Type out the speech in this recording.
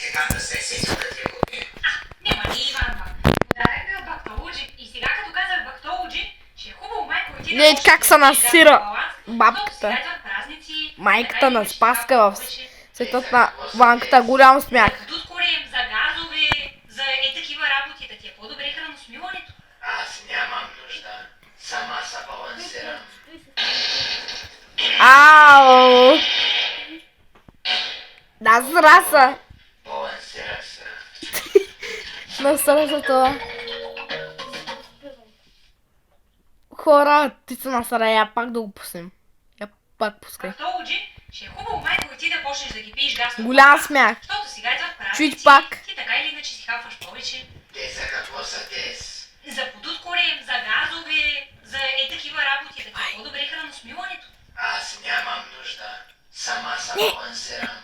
сега да се сетя да ти купи. Нема ни Иванка. Подарък ми от бактолуджи и сега като казах бактолуджи, ще е хубаво майко и ти да Гледай почнеш как да се ядеш насира баланс, бабката. защото сега идват празници, Майката така на иначе Спаска става в повече. светът на Ванката. Голям смях. За дудкорем, за газове, за такива работи, да ти е по-добре храносмилането. Аз нямам нужда. Сама се балансирам. Ау! Да, зраса! Балансира се. Насра за това. Хора, ти се насра, я пак да го пуснем. Я пак пускай. Бактолуджи, ще е хубаво майко и ти да почнеш да ги пиеш газ. Голям смях. Защото сега идват Чуй празници, пак. ти така или иначе си хапваш повече. Те за какво са тез? За подуткорем, за газове, за такива работи, да ти е по-добре храносмилането. Аз нямам нужда. Сама се балансирам.